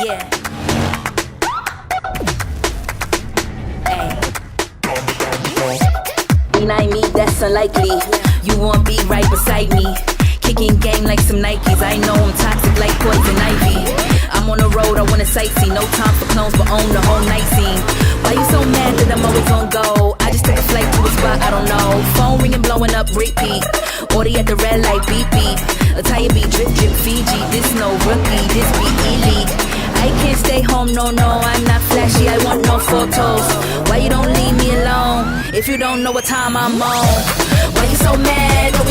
Yeah. Ay. Deny me, that's unlikely. You won't be right beside me. Kicking game like some Nikes. I know I'm toxic like poison ivy. I'm on the road, I wanna sightsee. No time for clones, but own the whole night scene. Why you so mad that I'm always on go? I just took a flight to a spot, I don't know. Phone ringing, blowing up, repeat. Order at the red light, beep beep. A tire beat, drip drip, Fiji. This no rookie, this be elite. I can't stay home, no, I'm not flashy, I want no photos. Why you don't leave me alone? If you don't know what time I'm on. Why you so mad?